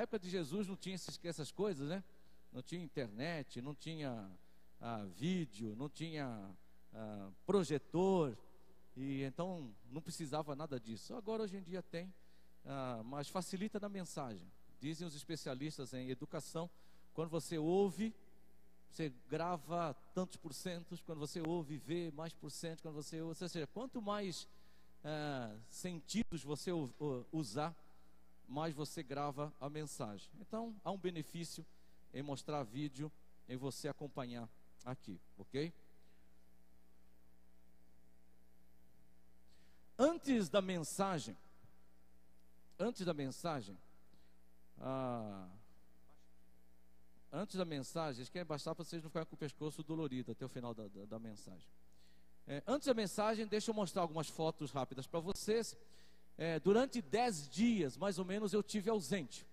época de Jesus não tinha essas coisas, né? Não tinha internet, não tinha vídeo, não tinha projetor, e então não precisava nada disso. Agora hoje em dia tem, mas facilita na mensagem. Dizem os especialistas em educação, quando você ouve, você grava tantos porcentos, quando você ouve, vê mais porcento, quando você ouve, ou seja, quanto mais sentidos você usar, mais você grava a mensagem. Então há um benefício em mostrar vídeo, em você acompanhar aqui, ok? Antes da mensagem, acho que é bastar para vocês não ficarem com o pescoço dolorido até o final da mensagem. Antes da mensagem, deixa eu mostrar algumas fotos rápidas para vocês. Durante 10 dias, mais ou menos, eu tive ausente.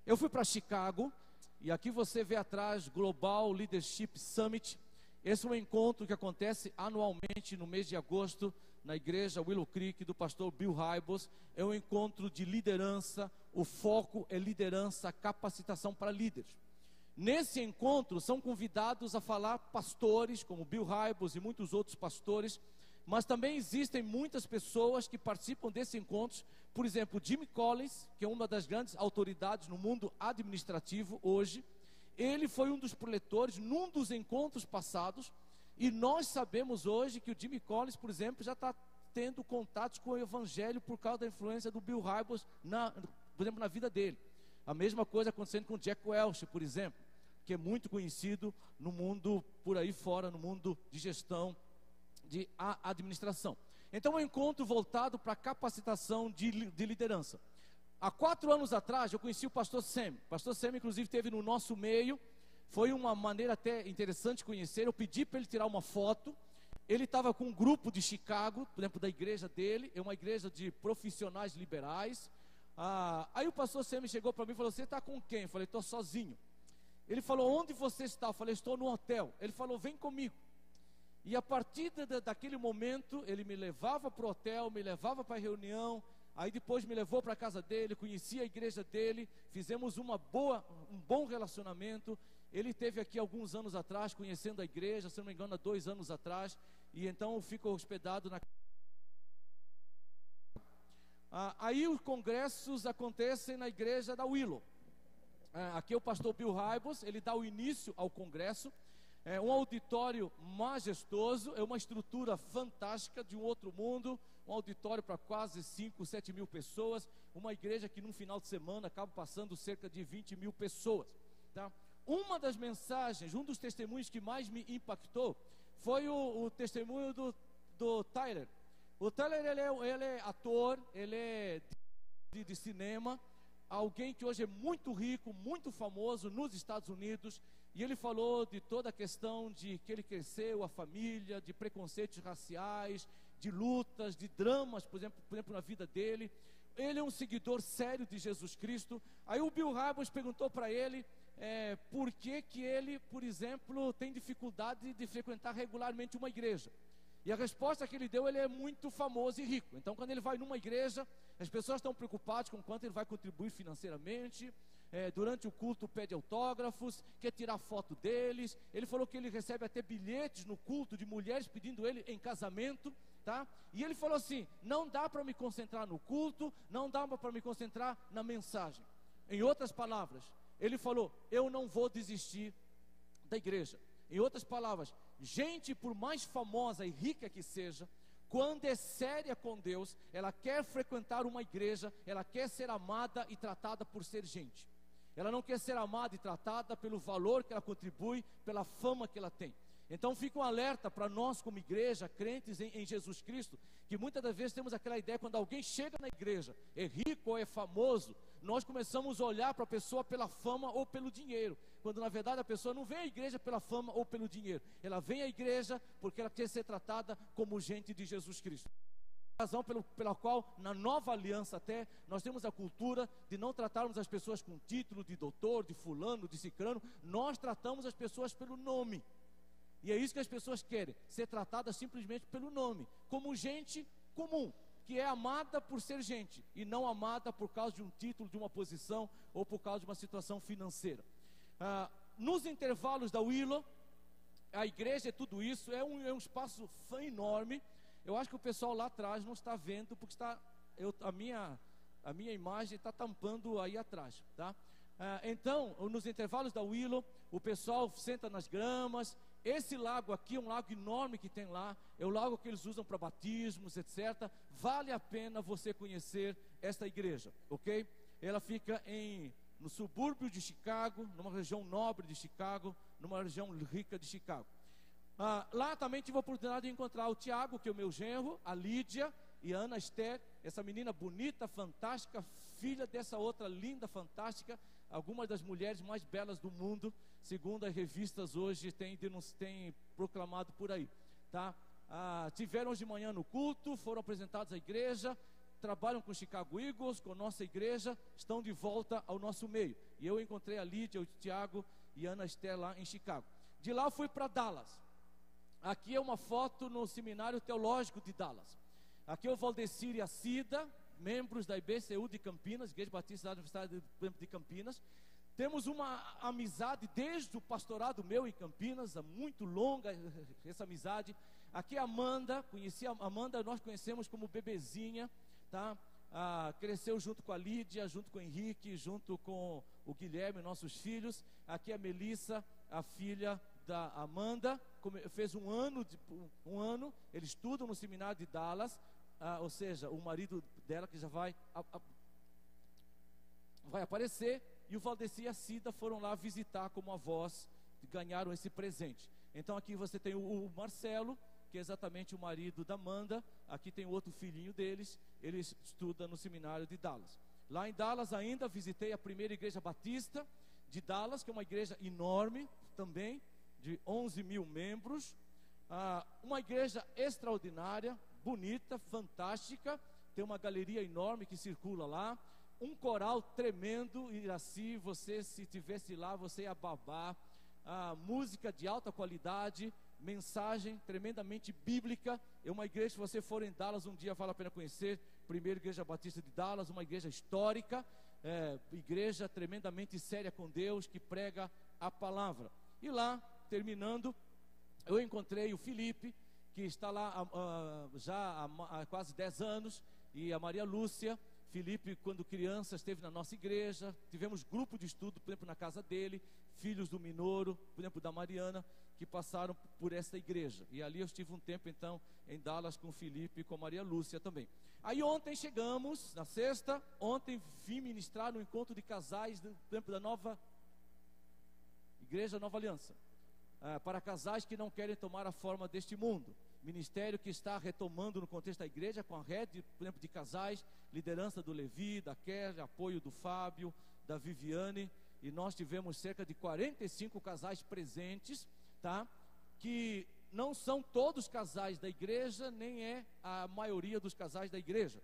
Eu fui para Chicago, e aqui você vê atrás Global Leadership Summit. Esse é um encontro que acontece anualmente no mês de agosto, na igreja Willow Creek, do pastor Bill Hybels. É um encontro de liderança, o foco é liderança, capacitação para líderes. Nesse encontro são convidados a falar pastores, como Bill Hybels e muitos outros pastores, mas também existem muitas pessoas que participam desse encontro. Por exemplo, Jim Collins, que é uma das grandes autoridades no mundo administrativo hoje, ele foi um dos preletores num dos encontros passados, e nós sabemos hoje que o Jim Collins, por exemplo, já está tendo contatos com o evangelho por causa da influência do Bill Hybels, por exemplo, na vida dele. A mesma coisa acontecendo com Jack Welch, por exemplo, que é muito conhecido no mundo por aí fora, no mundo de gestão, de administração. Então é um encontro voltado para capacitação de liderança. Há 4 anos atrás eu conheci o pastor Sam. O pastor Sam inclusive esteve no nosso meio. Foi uma maneira até interessante conhecer. Eu pedi para ele tirar uma foto. Ele estava com um grupo de Chicago, por exemplo, da igreja dele. É uma igreja de profissionais liberais. Aí o pastor Sam chegou para mim e falou: você está com quem? Eu falei: estou sozinho. Ele falou: onde você está? Eu falei: estou no hotel. Ele falou: vem comigo. E a partir daquele momento, ele me levava para o hotel, me levava para a reunião, aí depois me levou para a casa dele, conheci a igreja dele, fizemos um bom relacionamento. Ele esteve aqui alguns anos atrás, conhecendo a igreja, se não me engano, há 2 anos atrás, e então ficou hospedado na aí os congressos acontecem na igreja da Willow. Aqui é o pastor Bill Hybels, ele dá o início ao congresso. É um auditório majestoso, é uma estrutura fantástica de um outro mundo, um auditório para quase 5, 7 mil pessoas, uma igreja que num final de semana acaba passando cerca de 20 mil pessoas, tá? Uma das mensagens, um dos testemunhos que mais me impactou, foi o testemunho do Tyler. O Tyler, ele é ator, ele é de cinema, alguém que hoje é muito rico, muito famoso nos Estados Unidos, e ele falou de toda a questão de que ele cresceu, a família, de preconceitos raciais, de lutas, de dramas, por exemplo, na vida dele. Ele é um seguidor sério de Jesus Cristo. Aí o Bill Hybels perguntou para ele por que ele, por exemplo, tem dificuldade de frequentar regularmente uma igreja. E a resposta que ele deu: ele é muito famoso e rico. Então, quando ele vai numa igreja, as pessoas estão preocupadas com quanto ele vai contribuir financeiramente. Durante o culto pede autógrafos, quer tirar foto deles. Ele falou que ele recebe até bilhetes no culto de mulheres pedindo ele em casamento, tá? E ele falou assim: não dá para me concentrar no culto, não dá para me concentrar na mensagem. Em outras palavras, ele falou: eu não vou desistir da igreja. Em outras palavras, gente, por mais famosa e rica que seja, quando é séria com Deus, ela quer frequentar uma igreja, ela quer ser amada e tratada por ser gente. Ela não quer ser amada e tratada pelo valor que ela contribui, pela fama que ela tem. Então fica um alerta para nós como igreja, crentes em Jesus Cristo, que muitas das vezes temos aquela ideia: quando alguém chega na igreja, é rico ou é famoso, nós começamos a olhar para a pessoa pela fama ou pelo dinheiro, quando na verdade a pessoa não vem à igreja pela fama ou pelo dinheiro, ela vem à igreja porque ela quer ser tratada como gente de Jesus Cristo. Razão pela qual na nova aliança até nós temos a cultura de não tratarmos as pessoas com título de doutor, de fulano, de cicrano. Nós tratamos as pessoas pelo nome, e é isso que as pessoas querem, ser tratadas simplesmente pelo nome, como gente comum. que é amada por ser gente e não amada por causa de um título, de uma posição ou por causa de uma situação financeira. Nos intervalos da Willow, a igreja é tudo isso, é um espaço enorme. Eu acho que o pessoal lá atrás não está vendo, porque a minha imagem está tampando aí atrás, tá? Então, nos intervalos da Willow, o pessoal senta nas gramas. Esse lago aqui é um lago enorme que tem lá, é o lago que eles usam para batismos, etc. Vale a pena você conhecer esta igreja, ok? Ela fica no subúrbio de Chicago, numa região nobre de Chicago, numa região rica de Chicago. Lá também tive a oportunidade de encontrar o Tiago, que é o meu genro, a Lídia e a Ana Esther, essa menina bonita, fantástica, filha dessa outra linda, fantástica, algumas das mulheres mais belas do mundo, segundo as revistas hoje têm proclamado por aí, tá? Tiveram hoje de manhã no culto, foram apresentados à igreja, trabalham com o Chicago Eagles, com a nossa igreja, estão de volta ao nosso meio. E eu encontrei a Lídia, o Tiago e a Ana Esther lá em Chicago. De lá eu fui para Dallas. Aqui é uma foto no Seminário Teológico de Dallas. Aqui é o Valdecir e a Cida, membros da IBCU de Campinas, Igreja Batista da Universidade de Campinas. Temos uma amizade desde o pastorado meu em Campinas, muito longa essa amizade. Aqui a Amanda, conheci a Amanda, nós conhecemos como bebezinha, tá? Cresceu junto com a Lídia, junto com o Henrique, junto com o Guilherme, nossos filhos. Aqui a Melissa, a filha da Amanda, fez um ano, eles estudam no seminário de Dallas, ou seja, o marido dela que já vai aparecer, e o Valdeci e a Cida foram lá visitar como avós, ganharam esse presente. Então aqui você tem o Marcelo, que é exatamente o marido da Amanda. Aqui tem o outro filhinho deles, ele estuda no seminário de Dallas. Lá em Dallas ainda visitei a primeira igreja batista de Dallas, que é uma igreja enorme também, de 11 mil membros, uma igreja extraordinária, bonita, fantástica, tem uma galeria enorme que circula lá, um coral tremendo. Iraci, você se tivesse lá, você ia babar, música de alta qualidade, mensagem tremendamente bíblica. É uma igreja, se você for em Dallas um dia, vale a pena conhecer, primeira igreja batista de Dallas, uma igreja histórica, igreja tremendamente séria com Deus, que prega a palavra. E lá, terminando, eu encontrei o Felipe, que está lá já há quase 10 anos, e a Maria Lúcia. Felipe, quando criança, esteve na nossa igreja, tivemos grupo de estudo, por exemplo, na casa dele, filhos do Minoro, por exemplo, da Mariana, que passaram por essa igreja. E ali eu estive um tempo, então, em Dallas com o Felipe e com a Maria Lúcia também. Aí ontem chegamos, na sexta, ontem vim ministrar no encontro de casais, por exemplo, da nova Igreja Nova Aliança, para casais que não querem tomar a forma deste mundo. Ministério que está retomando no contexto da igreja, com a rede, por exemplo, de casais, liderança do Levi, da Kelly, apoio do Fábio, da Viviane, e nós tivemos cerca de 45 casais presentes, tá? Que não são todos casais da igreja, nem é a maioria dos casais da igreja,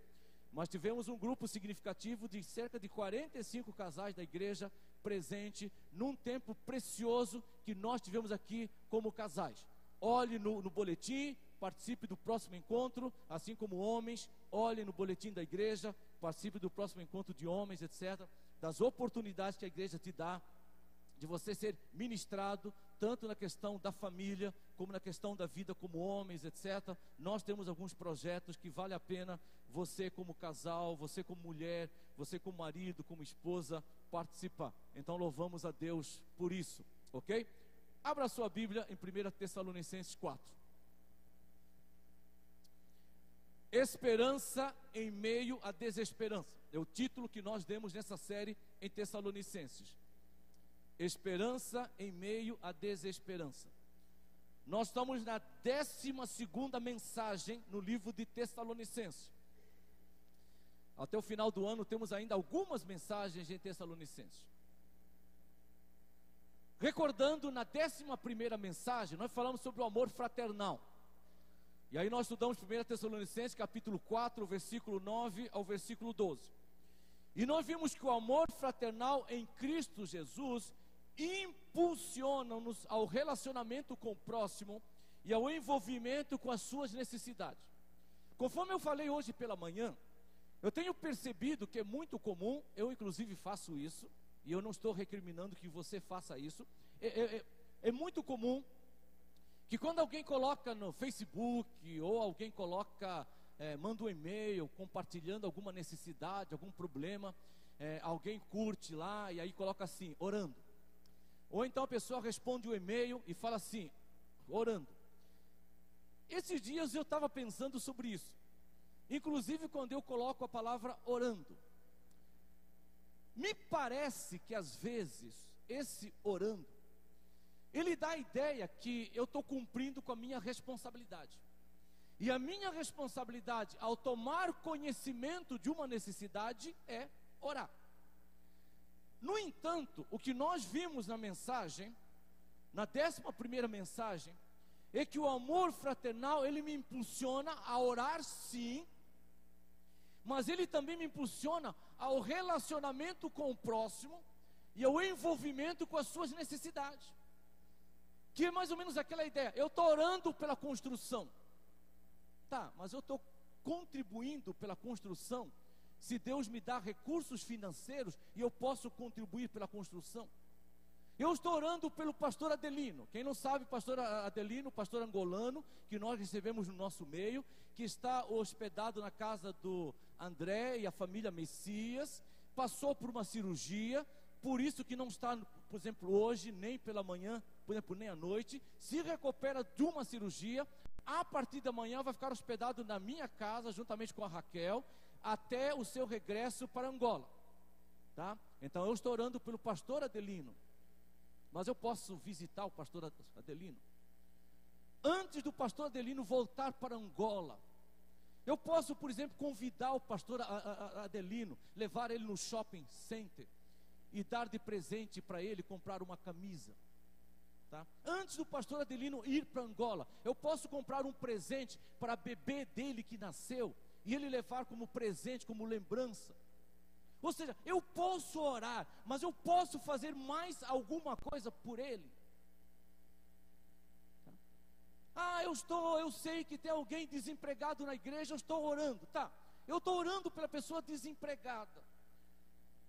mas tivemos um grupo significativo de cerca de 45 casais da igreja presente, num tempo precioso que nós tivemos aqui como casais. Olhe no boletim, participe do próximo encontro, assim como homens, olhe no boletim da igreja, participe do próximo encontro de homens, etc. Das oportunidades que a igreja te dá de você ser ministrado, tanto na questão da família, como na questão da vida como homens, etc. Nós temos alguns projetos que vale a pena você como casal, você como mulher, você como marido, como esposa, participar. Então louvamos a Deus por isso, ok? Abra sua Bíblia em 1 Tessalonicenses 4. Esperança em meio à desesperança. É o título que nós demos nessa série em Tessalonicenses. Esperança em meio à desesperança. Nós estamos na 12ª mensagem no livro de Tessalonicenses. Até o final do ano temos ainda algumas mensagens em Tessalonicenses. Recordando, na 11ª mensagem, nós falamos sobre o amor fraternal. E aí nós estudamos 1 Tessalonicenses, capítulo 4, versículo 9 ao versículo 12. E nós vimos que o amor fraternal em Cristo Jesus impulsiona-nos ao relacionamento com o próximo e ao envolvimento com as suas necessidades. Conforme eu falei hoje pela manhã, eu tenho percebido que é muito comum, eu inclusive faço isso, e eu não estou recriminando que você faça isso, é muito comum que quando alguém coloca no Facebook, ou alguém coloca, manda um e-mail compartilhando alguma necessidade, algum problema, alguém curte lá e aí coloca assim, orando. Ou então a pessoa responde o e-mail e fala assim, orando. Esses dias eu estava pensando sobre isso, inclusive quando eu coloco a palavra orando. Me parece que às vezes esse orando, ele dá a ideia que eu estou cumprindo com a minha responsabilidade. E a minha responsabilidade ao tomar conhecimento de uma necessidade é orar. No entanto, o que nós vimos na mensagem, na 11ª mensagem, é que o amor fraternal, ele me impulsiona a orar sim, mas ele também me impulsiona ao relacionamento com o próximo e ao envolvimento com as suas necessidades. Que é mais ou menos aquela ideia, eu estou orando pela construção. Tá, mas eu estou contribuindo pela construção, se Deus me dá recursos financeiros e eu posso contribuir pela construção. Eu estou orando pelo pastor Adelino. Quem não sabe, pastor Adelino, pastor angolano, que nós recebemos no nosso meio, que está hospedado na casa do André e a família Messias, passou por uma cirurgia, por isso que não está, por exemplo, hoje, nem pela manhã, por exemplo, nem à noite, se recupera de uma cirurgia, a partir da manhã vai ficar hospedado na minha casa, juntamente com a Raquel, até o seu regresso para Angola, tá? Então eu estou orando pelo pastor Adelino, mas eu posso visitar o pastor Adelino, antes do pastor Adelino voltar para Angola, eu posso, por exemplo, convidar o pastor Adelino, levar ele no shopping center, e dar de presente para ele, comprar uma camisa, tá? Antes do pastor Adelino ir para Angola, eu posso comprar um presente para a bebê dele que nasceu, e ele levar como presente, como lembrança. Ou seja, eu posso orar, mas eu posso fazer mais alguma coisa por ele. Ah, eu sei que tem alguém desempregado na igreja, eu estou orando, tá? Eu estou orando pela pessoa desempregada,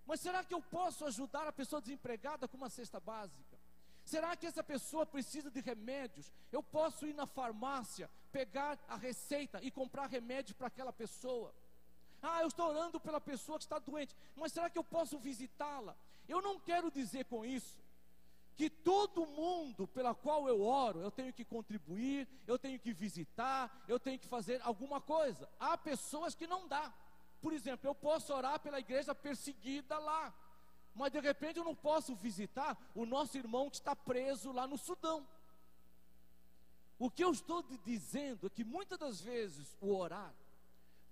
mas será que eu posso ajudar a pessoa desempregada com uma cesta básica? Será que essa pessoa precisa de remédios? Eu posso ir na farmácia, pegar a receita e comprar remédio para aquela pessoa. Ah, eu estou orando pela pessoa que está doente, mas será que eu posso visitá-la? Eu não quero dizer com isso que todo mundo pela qual eu oro, eu tenho que contribuir, eu tenho que visitar, eu tenho que fazer alguma coisa. Há pessoas que não dá. Por exemplo, eu posso orar pela igreja perseguida lá, mas de repente eu não posso visitar o nosso irmão que está preso lá no Sudão. O que eu estou dizendo é que muitas das vezes o orar,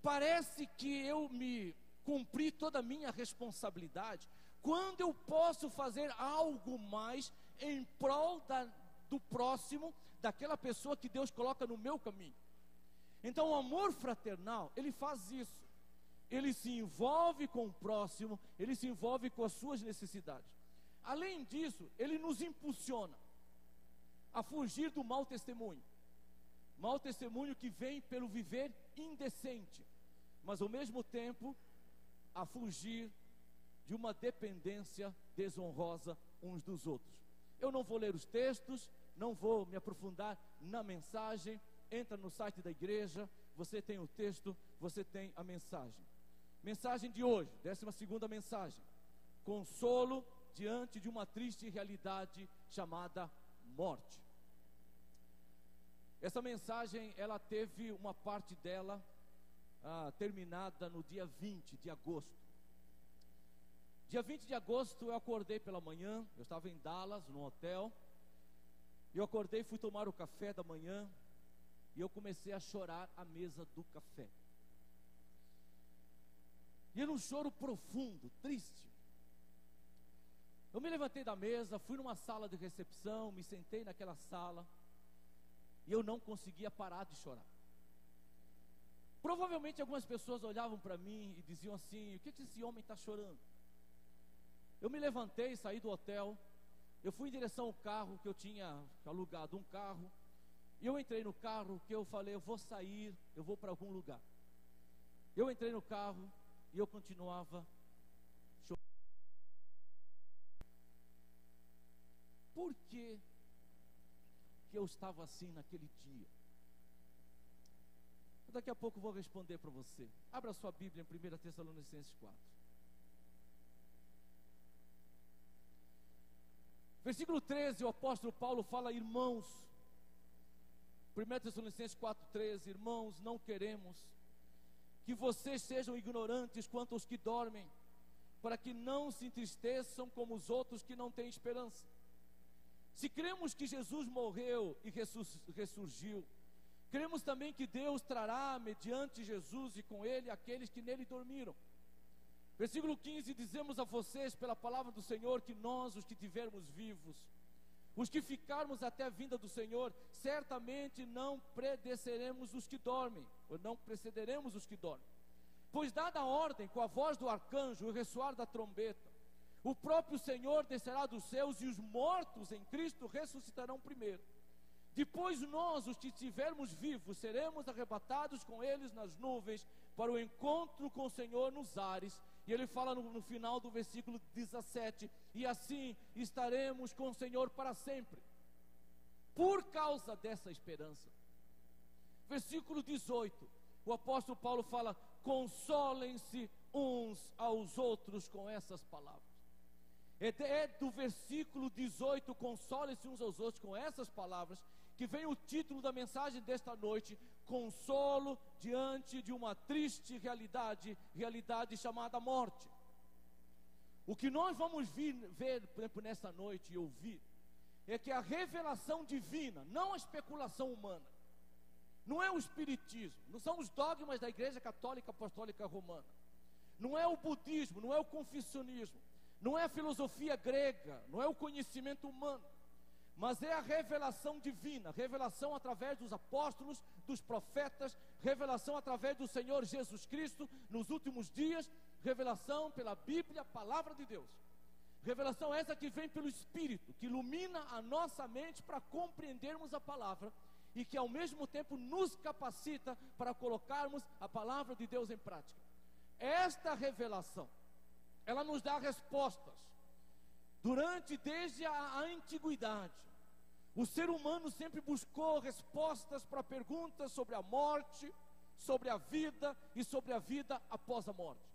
parece que eu me cumpri toda a minha responsabilidade, quando eu posso fazer algo mais em prol do próximo, daquela pessoa que Deus coloca no meu caminho. Então o amor fraternal, ele faz isso. Ele se envolve com o próximo, ele se envolve com as suas necessidades. Além disso, ele nos impulsiona a fugir do mau testemunho. Mau testemunho que vem pelo viver indecente, mas ao mesmo tempo a fugir de uma dependência desonrosa uns dos outros. Eu não vou ler os textos, não vou me aprofundar na mensagem. Entra no site da igreja, você tem o texto, você tem a mensagem. Mensagem de hoje, 12ª mensagem: consolo diante de uma triste realidade chamada morte. Essa mensagem, ela teve uma parte dela terminada no dia 20 de agosto. Dia 20 de agosto eu acordei pela manhã, eu estava em Dallas, no hotel. Eu acordei, fui tomar o café da manhã e eu comecei a chorar à mesa do café. E era um choro profundo, triste. Eu me levantei da mesa, fui numa sala de recepção, me sentei naquela sala e eu não conseguia parar de chorar. Provavelmente algumas pessoas olhavam para mim e diziam assim: o que esse homem está chorando? Eu me levantei, saí do hotel, eu fui em direção ao carro, que eu tinha alugado um carro, E eu entrei no carro, que eu falei, eu vou sair, eu vou para algum lugar. Eu entrei no carro e eu continuava chorando. Por que eu estava assim naquele dia? Daqui a pouco eu vou responder para você. Abra sua Bíblia em 1 Tessalonicenses 4. Versículo 13, o apóstolo Paulo fala: irmãos, 1 Tessalonicenses 4,13, irmãos, não queremos que vocês sejam ignorantes quanto aos que dormem, para que não se entristeçam como os outros que não têm esperança. Se cremos que Jesus morreu e ressurgiu, cremos também que Deus trará mediante Jesus e com ele aqueles que nele dormiram. Versículo 15, dizemos a vocês pela palavra do Senhor que nós, os que tivermos vivos, os que ficarmos até a vinda do Senhor, certamente não precederemos os que dormem, pois dada a ordem com a voz do arcanjo, o ressoar da trombeta, o próprio Senhor descerá dos céus e os mortos em Cristo ressuscitarão primeiro. Depois nós, os que estivermos vivos, seremos arrebatados com eles nas nuvens para o encontro com o Senhor nos ares. E ele fala no final do versículo 17: e assim estaremos com o Senhor para sempre. Por causa dessa esperança. Versículo 18, o apóstolo Paulo fala: consolem-se uns aos outros com essas palavras. É do versículo 18, consolem-se uns aos outros com essas palavras, que vem o título da mensagem desta noite: consolo diante de uma triste realidade chamada morte. O que nós vamos ver, por exemplo, nesta noite e ouvir, é que a revelação divina, não a especulação humana, não é o espiritismo, não são os dogmas da Igreja Católica Apostólica Romana, não é o budismo, não é o confucionismo, não é a filosofia grega, não é o conhecimento humano, mas é a revelação divina, revelação através dos apóstolos, dos profetas, revelação através do Senhor Jesus Cristo nos últimos dias, revelação pela Bíblia, a palavra de Deus. Revelação essa que vem pelo Espírito, que ilumina a nossa mente para compreendermos a palavra e que ao mesmo tempo nos capacita para colocarmos a palavra de Deus em prática. Esta revelação, ela nos dá respostas. Desde a antiguidade, o ser humano sempre buscou respostas para perguntas sobre a morte, sobre a vida e sobre a vida após a morte.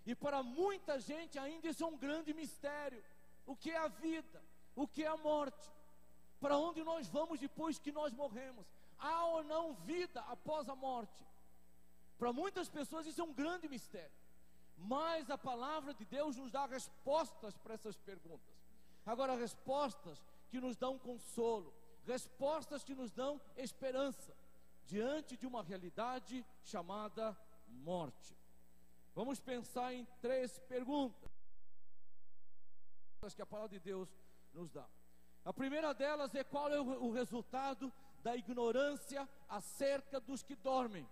E para muita gente ainda isso é um grande mistério. O que é a vida? O que é a morte? Para onde nós vamos depois que nós morremos? Há ou não vida após a morte? Para muitas pessoas isso é um grande mistério. Mas a palavra de Deus nos dá respostas para essas perguntas. Agora, respostas que nos dão consolo, respostas que nos dão esperança diante de uma realidade chamada morte. Vamos pensar em 3 perguntas que a palavra de Deus nos dá. A primeira delas é: qual é o resultado da ignorância acerca dos que dormem?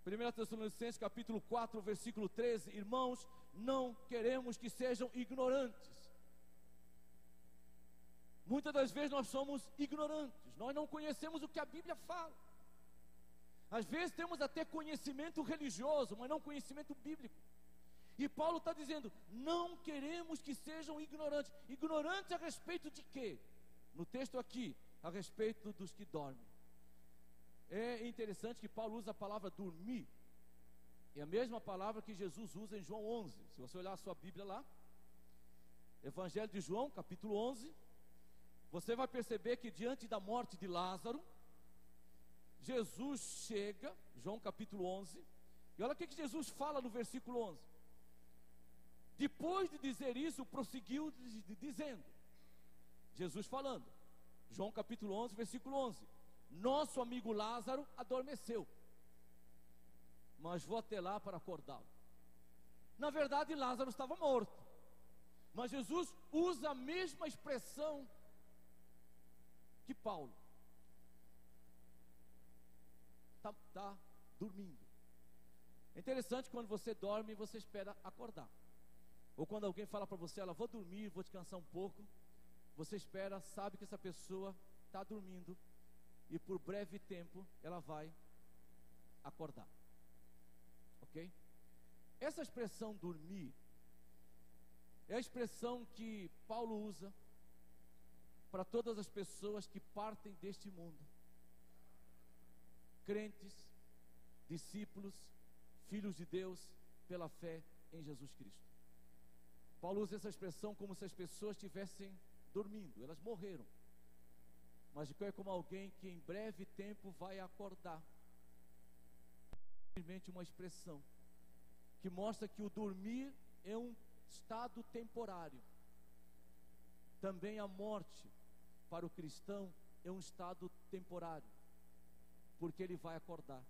1 Tessalonicenses capítulo 4, versículo 13: irmãos, não queremos que sejam ignorantes. Muitas das vezes nós somos ignorantes, nós não conhecemos o que a Bíblia fala. Às vezes temos até conhecimento religioso, mas não conhecimento bíblico. E Paulo está dizendo: não queremos que sejam ignorantes. Ignorantes a respeito de quê? No texto aqui, a respeito dos que dormem. É interessante que Paulo usa a palavra dormir, é a mesma palavra que Jesus usa em João 11. Se você olhar a sua Bíblia lá, Evangelho de João, capítulo 11, você vai perceber que diante da morte de Lázaro, Jesus chega, João capítulo 11, e olha o que Jesus fala no versículo 11. Depois de dizer isso, prosseguiu dizendo, Jesus falando, João capítulo 11, versículo 11: nosso amigo Lázaro adormeceu, mas vou até lá para acordá-lo. Na verdade, Lázaro estava morto, mas Jesus usa a mesma expressão que Paulo. Está dormindo. É interessante quando você dorme e você espera acordar. Ou quando alguém fala para você: ela, vou dormir, vou descansar um pouco. você espera, sabe que essa pessoa está dormindo e por breve tempo ela vai acordar, ok? Essa expressão dormir é a expressão que Paulo usa para todas as pessoas que partem deste mundo, crentes, discípulos, filhos de Deus, pela fé em Jesus Cristo. Paulo usa essa expressão como se as pessoas estivessem dormindo, elas morreram, mas é como alguém que em breve tempo vai acordar. Simplesmente uma expressão que mostra que o dormir é um estado temporário. Também a morte para o cristão é um estado temporário, porque ele vai acordar.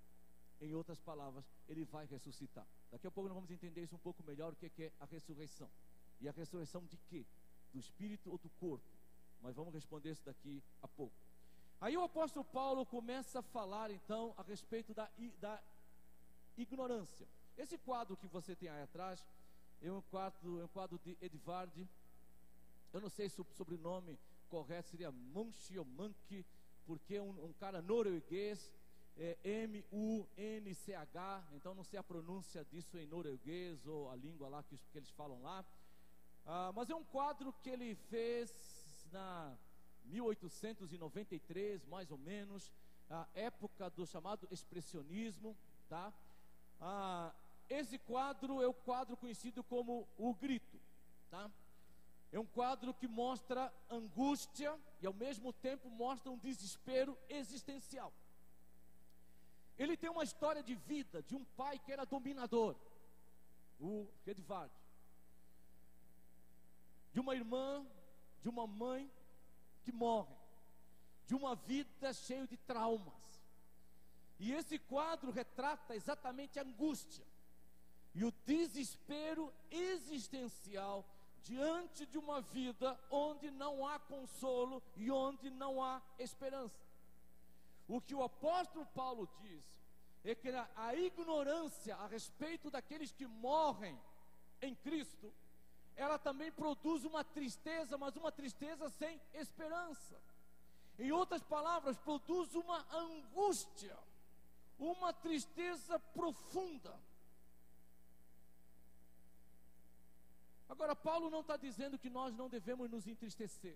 Em outras palavras, ele vai ressuscitar. Daqui a pouco nós vamos entender isso um pouco melhor, o que é a ressurreição. E a ressurreição de quê? Do espírito ou do corpo? Mas vamos responder isso daqui a pouco. Aí o apóstolo Paulo começa a falar então a respeito da ignorância. Esse quadro que você tem aí atrás é um quadro de Edvard. Eu não sei se o sobrenome correto seria Munch ou Munch, porque é um cara norueguês, M-U-N-C-H, então não sei a pronúncia disso em norueguês ou a língua lá que eles falam lá. Mas é um quadro que ele fez na 1893, mais ou menos, a época do chamado expressionismo, tá? Esse quadro é o quadro conhecido como O Grito, tá? É um quadro que mostra angústia e ao mesmo tempo mostra um desespero existencial. Ele tem uma história de vida de um pai que era dominador, o Edvard, de uma irmã, de uma mãe que morre, de uma vida cheia de traumas. E esse quadro retrata exatamente a angústia e o desespero existencial diante de uma vida onde não há consolo e onde não há esperança. O que o apóstolo Paulo diz é que a ignorância a respeito daqueles que morrem em Cristo, ela também produz uma tristeza, mas uma tristeza sem esperança. Em outras palavras, produz uma angústia, uma tristeza profunda. Agora, Paulo não está dizendo que nós não devemos nos entristecer.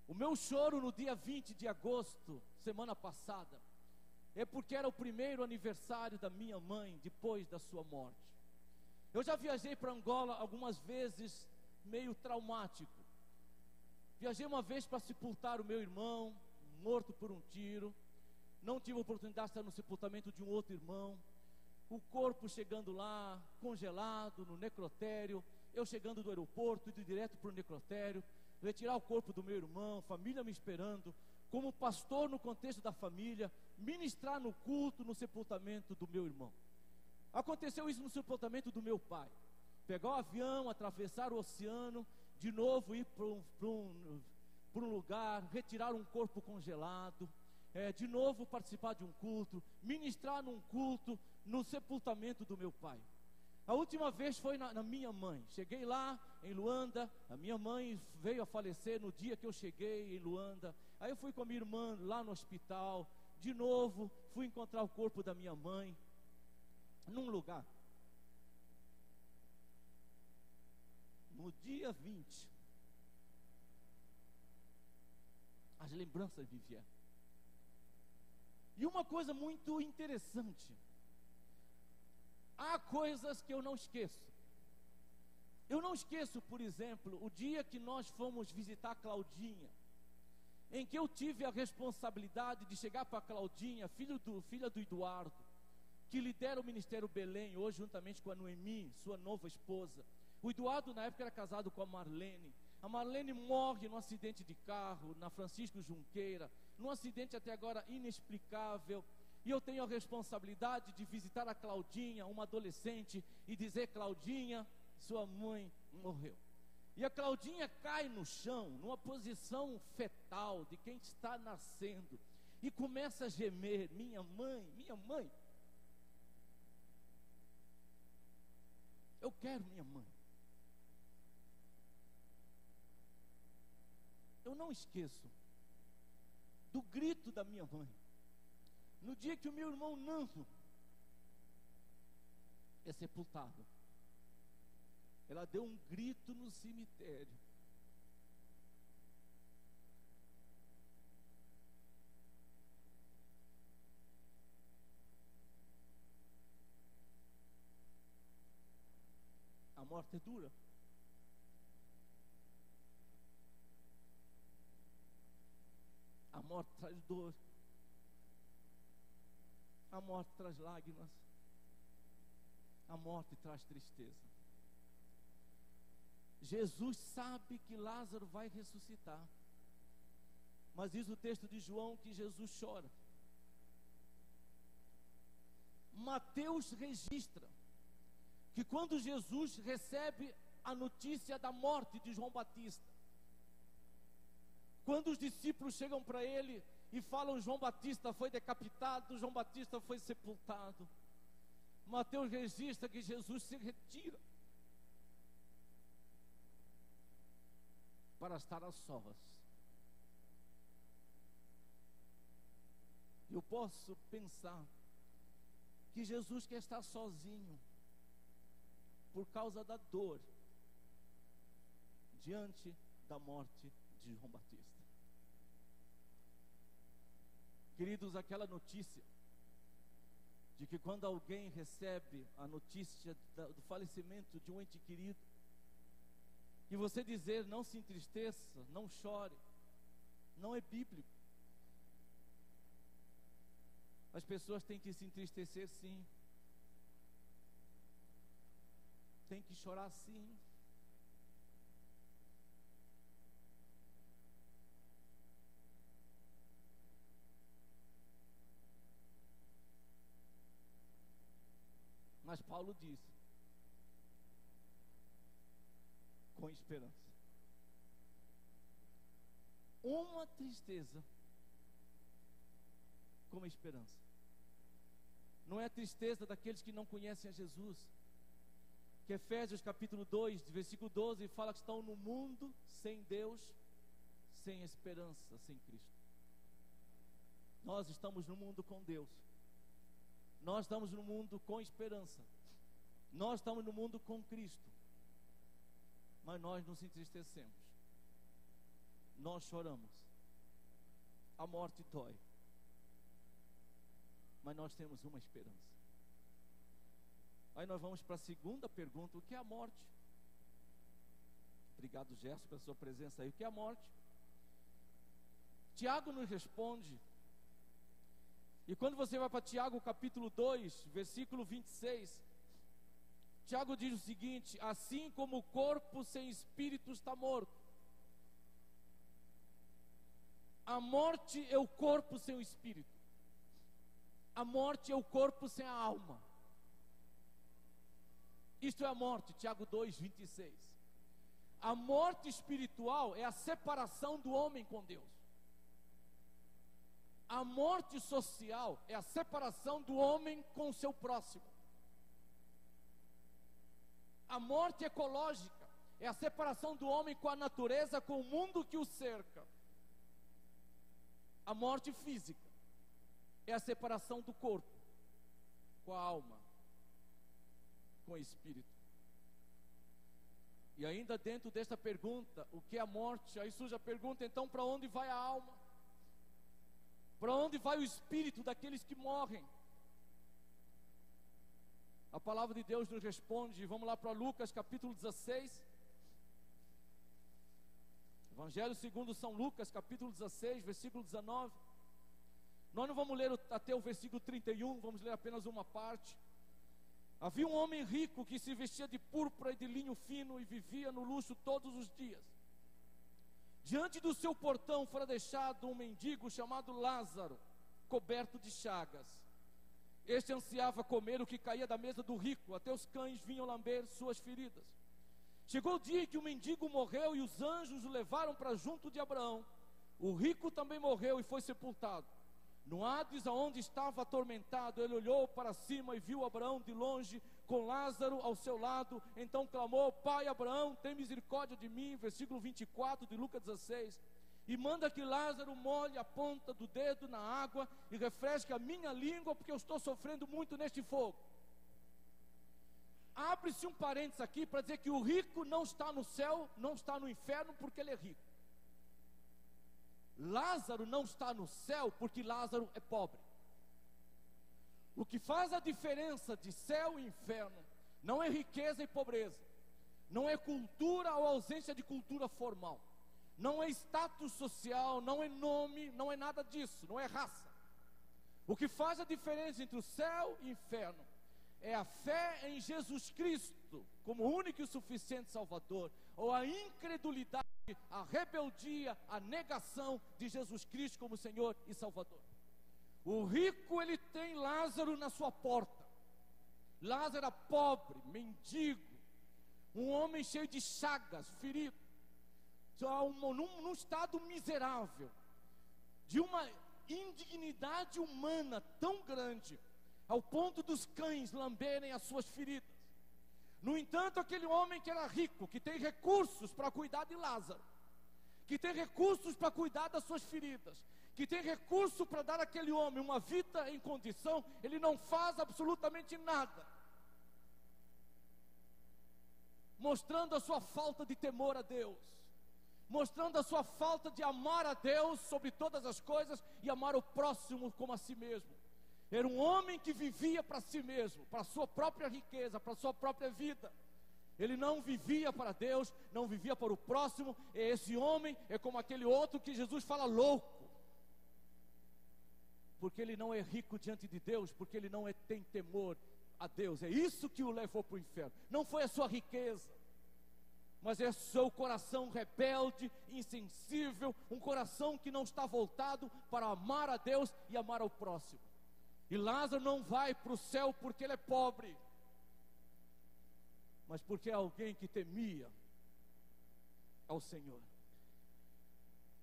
O meu choro no dia 20 de agosto, semana passada, é porque era o primeiro aniversário da minha mãe depois da sua morte. Eu já viajei para Angola algumas vezes, meio traumático. Viajei uma vez para sepultar o meu irmão, morto por um tiro. Não tive a oportunidade de estar no sepultamento de um outro irmão. O corpo chegando lá, congelado, no necrotério. Eu chegando do aeroporto, indo direto para o necrotério, retirar o corpo do meu irmão, família me esperando. Como pastor no contexto da família, ministrar no culto, no sepultamento do meu irmão. Aconteceu isso no sepultamento do meu pai. Pegar o avião, atravessar o oceano, de novo ir para um lugar, retirar um corpo congelado, de novo participar de um culto, ministrar num culto, no sepultamento do meu pai. A última vez foi na minha mãe. Cheguei lá em Luanda, a minha mãe veio a falecer no dia que eu cheguei em Luanda. Aí eu fui com a minha irmã lá no hospital, de novo fui encontrar o corpo da minha mãe, num lugar. No dia 20, as lembranças me vieram. E uma coisa muito interessante, há coisas que eu não esqueço. Eu não esqueço, por exemplo, o dia que nós fomos visitar a Claudinha, em que eu tive a responsabilidade de chegar para a Claudinha, filha do Eduardo, que lidera o Ministério Belém hoje, juntamente com a Noemi, sua nova esposa. O Eduardo na época era casado com a Marlene. A Marlene morre num acidente de carro na Francisco Junqueira, num acidente até agora inexplicável. E eu tenho a responsabilidade de visitar a Claudinha, uma adolescente, e dizer: Claudinha, sua mãe morreu. E a Claudinha cai no chão, numa posição fetal de quem está nascendo, e começa a gemer: minha mãe, minha mãe. Eu quero minha mãe. não esqueço do grito da minha mãe, no dia que o meu irmão Nando é sepultado. Ela deu um grito no cemitério. A morte é dura. A morte traz dor. A morte traz lágrimas. A morte traz tristeza. Jesus sabe que Lázaro vai ressuscitar, mas diz o texto de João que Jesus chora. Mateus registra que quando Jesus recebe a notícia da morte de João Batista, quando os discípulos chegam para ele e falam: João Batista foi decapitado, João Batista foi sepultado, Mateus registra que Jesus se retira para estar a sós. Eu posso pensar que Jesus quer estar sozinho por causa da dor diante da morte de João Batista. Queridos, aquela notícia de que quando alguém recebe a notícia do falecimento de um ente querido, e você dizer: não se entristeça, não chore, não é bíblico. As pessoas têm que se entristecer, sim. Tem que chorar, sim. Mas Paulo diz: com esperança. Uma tristeza com esperança. Não é a tristeza daqueles que não conhecem a Jesus, que Efésios capítulo 2, versículo 12, fala que estão no mundo sem Deus, sem esperança, sem Cristo. Nós estamos no mundo com Deus. Nós estamos no mundo com esperança. Nós estamos no mundo com Cristo. Mas nós nos entristecemos. Nós choramos. A morte dói. Mas nós temos uma esperança. Aí nós vamos para a segunda pergunta: o que é a morte? Obrigado, Gerson, pela sua presença aí. O que é a morte? Tiago nos responde. E quando você vai para Tiago capítulo 2, versículo 26, Tiago diz o seguinte: assim como o corpo sem espírito está morto, a morte é o corpo sem o espírito. A morte é o corpo sem a alma. Isto é a morte, Tiago 2, 26. A morte espiritual é a separação do homem com Deus. A morte social é a separação do homem com o seu próximo. A morte ecológica é a separação do homem com a natureza, com o mundo que o cerca. A morte física é a separação do corpo com a alma, com o espírito. E ainda dentro desta pergunta, o que é a morte? Aí surge a pergunta: então para onde vai a alma? Para onde vai o espírito daqueles que morrem? A palavra de Deus nos responde. Vamos lá para Lucas capítulo 16. Evangelho segundo São Lucas capítulo 16, versículo 19. Nós não vamos ler até o versículo 31, vamos ler apenas uma parte. Havia um homem rico que se vestia de púrpura e de linho fino e vivia no luxo todos os dias. Diante do seu portão fora deixado um mendigo chamado Lázaro, coberto de chagas. Este ansiava comer o que caía da mesa do rico, até os cães vinham lamber suas feridas. Chegou o dia em que o mendigo morreu e os anjos o levaram para junto de Abraão. O rico também morreu e foi sepultado. No Hades, aonde estava atormentado, ele olhou para cima e viu Abraão de longe, com Lázaro ao seu lado. Então clamou: Pai Abraão, tem misericórdia de mim. Versículo 24 de Lucas 16. e manda que Lázaro molhe a ponta do dedo na água e refresque a minha língua, porque eu estou sofrendo muito neste fogo. Abre-se um parênteses aqui para dizer que o rico não está no céu, não está no inferno porque ele é rico. Lázaro não está no céu porque Lázaro é pobre. O que faz a diferença de céu e inferno não é riqueza e pobreza, não é cultura ou ausência de cultura formal, não é status social, não é nome, não é nada disso, não é raça. O que faz a diferença entre o céu e o inferno é a fé em Jesus Cristo como único e suficiente Salvador, ou a incredulidade, a rebeldia, a negação de Jesus Cristo como Senhor e Salvador. O rico, ele tem Lázaro na sua porta. Lázaro era pobre, mendigo, um homem cheio de chagas, ferido, num estado miserável, de uma indignidade humana tão grande, ao ponto dos cães lamberem as suas feridas. No entanto, aquele homem que era rico, que tem recursos para cuidar de Lázaro, que tem recursos para cuidar das suas feridas, que tem recurso para dar àquele homem uma vida em condição, ele não faz absolutamente nada, mostrando a sua falta de temor a Deus, mostrando a sua falta de amar a Deus sobre todas as coisas e amar o próximo como a si mesmo. Era um homem que vivia para si mesmo, para a sua própria riqueza, para a sua própria vida. Ele não vivia para Deus, não vivia para o próximo. E esse homem é como aquele outro que Jesus fala louco, porque ele não é rico diante de Deus, porque ele não tem temor a Deus. É isso que o levou para o inferno. Não foi a sua riqueza, mas é o seu coração rebelde, insensível, um coração que não está voltado para amar a Deus e amar ao próximo. E Lázaro não vai para o céu porque ele é pobre, mas porque é alguém que temia ao Senhor.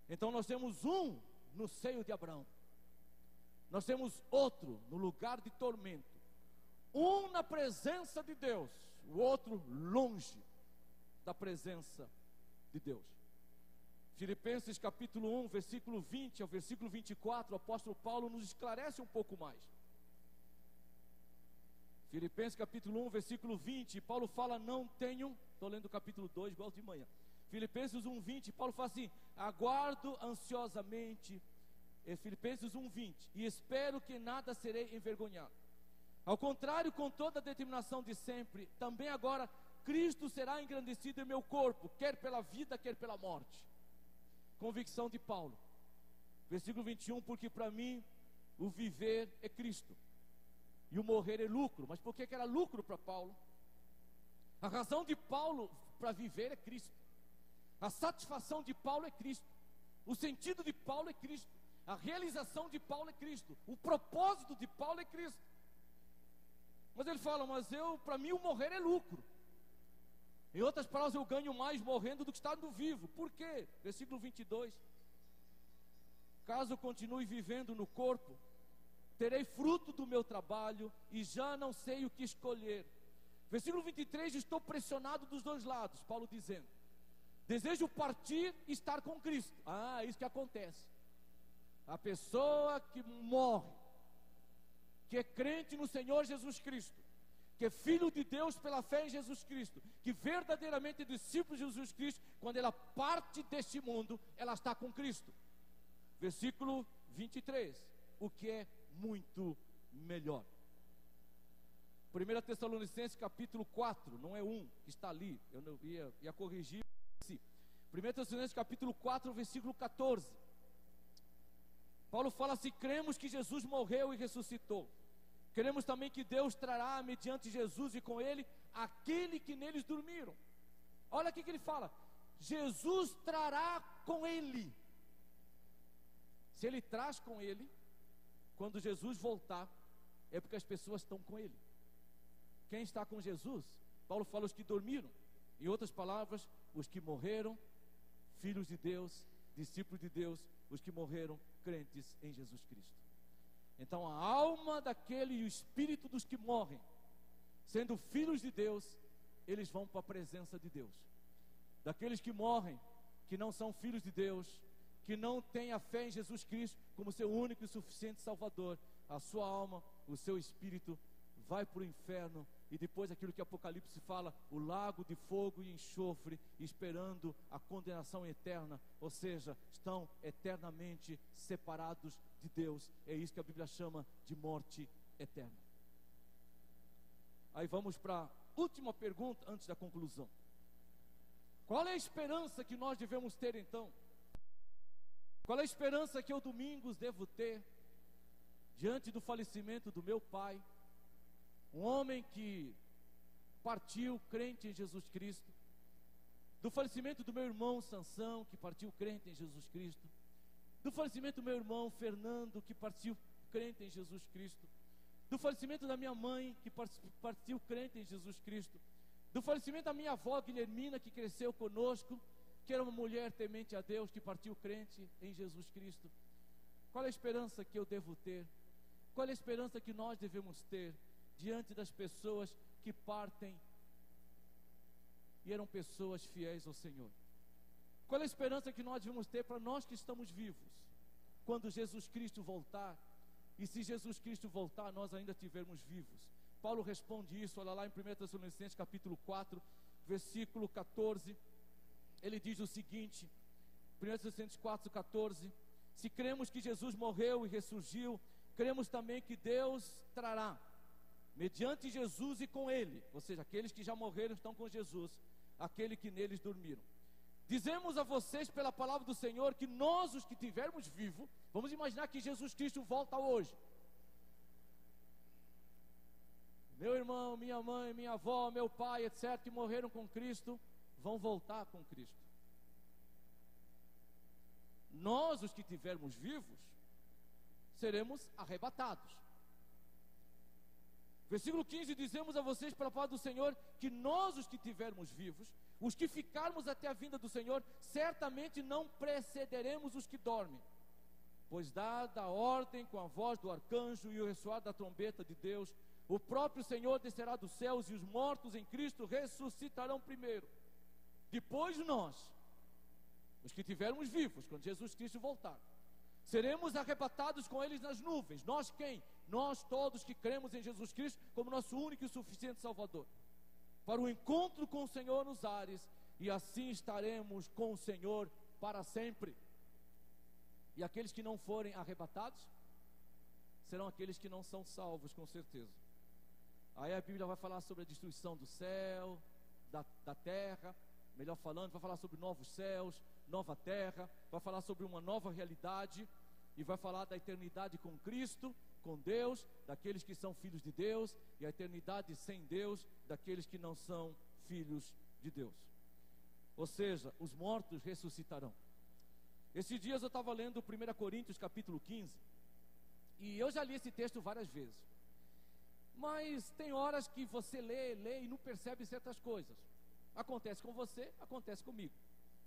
Então nós temos um no seio de Abraão, nós temos outro no lugar de tormento, um na presença de Deus, o outro longe da presença de Deus. Filipenses capítulo 1, versículo 20 ao versículo 24, o apóstolo Paulo nos esclarece um pouco mais. Filipenses capítulo 1, versículo 20, Paulo fala: não tenho, estou lendo o capítulo 2 igual de manhã. Filipenses 1, 20, Paulo fala assim: aguardo ansiosamente, Filipenses 1, 20, e espero que nada serei envergonhado. Ao contrário, com toda a determinação de sempre, também agora Cristo será engrandecido em meu corpo, quer pela vida, quer pela morte. Convicção de Paulo, versículo 21, porque para mim o viver é Cristo e o morrer é lucro. Mas por que era lucro para Paulo? A razão de Paulo para viver é Cristo, a satisfação de Paulo é Cristo, o sentido de Paulo é Cristo, a realização de Paulo é Cristo, o propósito de Paulo é Cristo. Mas ele fala: mas para mim o morrer é lucro. Em outras palavras, eu ganho mais morrendo do que estando vivo. Por quê? Versículo 22. Caso eu continue vivendo no corpo, terei fruto do meu trabalho e já não sei o que escolher. Versículo 23, estou pressionado dos dois lados. Paulo dizendo: desejo partir e estar com Cristo. Isso que acontece. A pessoa que morre, que é crente no Senhor Jesus Cristo, que é filho de Deus pela fé em Jesus Cristo, que verdadeiramente é discípulo de Jesus Cristo, quando ela parte deste mundo, ela está com Cristo. Versículo 23, o que é muito melhor. 1 Tessalonicenses capítulo 4, não é 1 que está ali, eu não ia corrigir. 1 Tessalonicenses capítulo 4, versículo 14, Paulo fala: se cremos que Jesus morreu e ressuscitou, queremos também que Deus trará mediante Jesus e com ele aquele que neles dormiram. Olha aqui que ele fala: Jesus trará com ele. Se ele traz com ele, quando Jesus voltar, é porque as pessoas estão com ele. Quem está com Jesus? Paulo fala: os que dormiram. Em outras palavras, os que morreram, filhos de Deus, discípulos de Deus, os que morreram crentes em Jesus Cristo. Então a alma daquele e o espírito dos que morrem, sendo filhos de Deus, eles vão para a presença de Deus. Daqueles que morrem, que não são filhos de Deus, que não tem a fé em Jesus Cristo como seu único e suficiente Salvador, a sua alma, o seu espírito vai para o inferno, e depois aquilo que Apocalipse fala, o lago de fogo e enxofre, esperando a condenação eterna, ou seja, estão eternamente separados de Deus. É isso que a Bíblia chama de morte eterna. Aí vamos para a última pergunta antes da conclusão. Qual é a esperança que nós devemos ter então? Qual é a esperança que eu, Domingos, devo ter diante do falecimento do meu pai, um homem que partiu crente em Jesus Cristo, do falecimento do meu irmão Sansão, que partiu crente em Jesus Cristo, do falecimento do meu irmão Fernando, que partiu crente em Jesus Cristo, do falecimento da minha mãe, que partiu crente em Jesus Cristo, do falecimento da minha avó Guilhermina, que cresceu conosco, que era uma mulher temente a Deus, que partiu crente em Jesus Cristo. Qual é a esperança que eu devo ter? Qual é a esperança que nós devemos ter diante das pessoas que partem e eram pessoas fiéis ao Senhor? Qual é a esperança que nós devemos ter para nós que estamos vivos, quando Jesus Cristo voltar? E se Jesus Cristo voltar, nós ainda estivermos vivos? Paulo responde isso, olha lá em 1 Tessalonicenses capítulo 4, versículo 14, ele diz o seguinte, 1 Tessalonicenses 4, 14, se cremos que Jesus morreu e ressurgiu, cremos também que Deus trará, mediante Jesus e com Ele, ou seja, aqueles que já morreram estão com Jesus, aquele que neles dormiram. Dizemos a vocês pela palavra do Senhor que nós, os que tivermos vivo, vamos imaginar que Jesus Cristo volta hoje. Meu irmão, minha mãe, minha avó, meu pai, etc., que morreram com Cristo, vão voltar com Cristo. Nós, os que tivermos vivos, seremos arrebatados. Versículo 15, dizemos a vocês pela palavra do Senhor que nós, os que tivermos vivos, os que ficarmos até a vinda do Senhor, certamente não precederemos os que dormem, pois dada a ordem com a voz do arcanjo e o ressoar da trombeta de Deus, o próprio Senhor descerá dos céus e os mortos em Cristo ressuscitarão primeiro. Depois nós, os que tivermos vivos, quando Jesus Cristo voltar, seremos arrebatados com eles nas nuvens. Nós quem? Nós todos que cremos em Jesus Cristo como nosso único e suficiente Salvador, para o encontro com o Senhor nos ares, e assim estaremos com o Senhor para sempre. E aqueles que não forem arrebatados serão aqueles que não são salvos, com certeza. Aí a Bíblia vai falar sobre a destruição do céu, da terra, melhor falando, vai falar sobre novos céus, nova terra, vai falar sobre uma nova realidade, e vai falar da eternidade com Cristo, com Deus, daqueles que são filhos de Deus, e a eternidade sem Deus, daqueles que não são filhos de Deus. Ou seja, os mortos ressuscitarão. Esses dias eu estava lendo 1 Coríntios capítulo 15, e eu já li esse texto várias vezes, mas tem horas que você lê e não percebe certas coisas. Acontece com você, acontece comigo.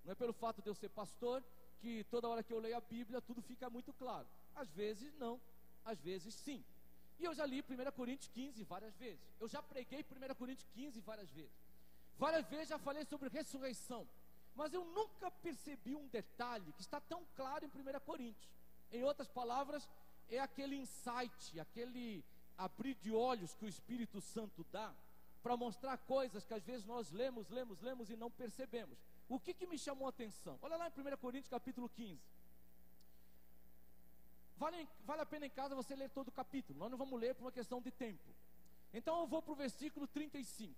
Não é pelo fato de eu ser pastor que toda hora que eu leio a Bíblia tudo fica muito claro. Às vezes não, às vezes sim. E eu já li 1 Coríntios 15 várias vezes. Eu já preguei 1 Coríntios 15 várias vezes. Várias vezes já falei sobre ressurreição. Mas eu nunca percebi um detalhe que está tão claro em 1 Coríntios. Em outras palavras, é aquele insight, aquele abrir de olhos que o Espírito Santo dá para mostrar coisas que às vezes nós lemos e não percebemos. O que me chamou a atenção? Olha lá em 1 Coríntios capítulo 15. Vale a pena em casa você ler todo o capítulo. Nós não vamos ler por uma questão de tempo. Então eu vou para o versículo 35.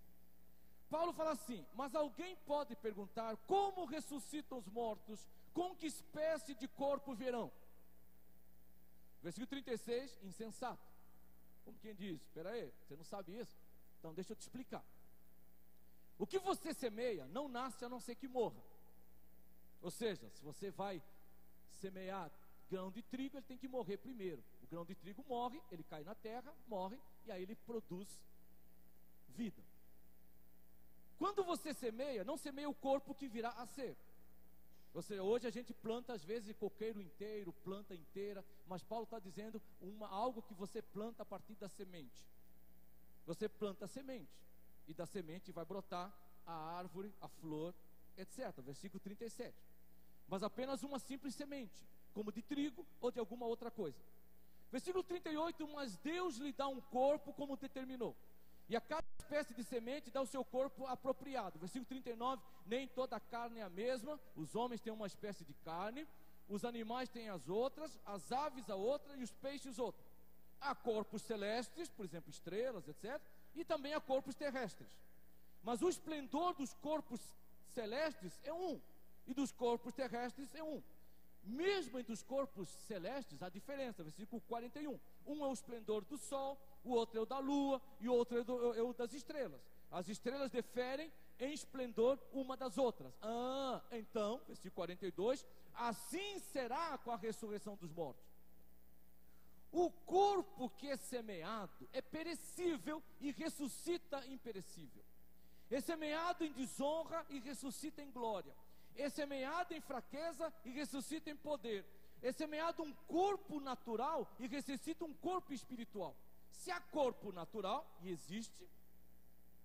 Paulo fala assim: mas alguém pode perguntar, como ressuscitam os mortos? Com que espécie de corpo verão? Versículo 36, insensato. Como quem diz, espera aí, você não sabe isso? Então deixa eu te explicar. O que você semeia não nasce a não ser que morra. Ou seja, se você vai semear grão de trigo, ele tem que morrer primeiro. O grão de trigo morre, ele cai na terra, morre, e aí ele produz vida. Quando você semeia, não semeia o corpo que virá a ser. Ou seja, hoje a gente planta às vezes coqueiro inteiro, planta inteira, mas Paulo está dizendo algo que você planta a partir da semente. Você planta a semente, e da semente vai brotar a árvore, a flor, etc. Versículo 37. mas apenas uma simples semente, como de trigo ou de alguma outra coisa. Versículo 38, mas Deus lhe dá um corpo como determinou, e a cada espécie de semente dá o seu corpo apropriado. Versículo 39, nem toda a carne é a mesma, os homens têm uma espécie de carne, os animais têm as outras, as aves a outra e os peixes outra. Há corpos celestes, por exemplo, estrelas, etc., e também há corpos terrestres. Mas o esplendor dos corpos celestes é um, e dos corpos terrestres é um. Mesmo entre os corpos celestes há diferença. Versículo 41, um é o esplendor do sol, o outro é o da lua, e o outro é o das estrelas. As estrelas diferem em esplendor uma das outras. Então, versículo 42, assim será com a ressurreição dos mortos. O corpo que é semeado é perecível e ressuscita imperecível. É semeado em desonra e ressuscita em glória. É semeado em fraqueza e ressuscita em poder. É semeado um corpo natural e ressuscita um corpo espiritual. Se há corpo natural, e existe,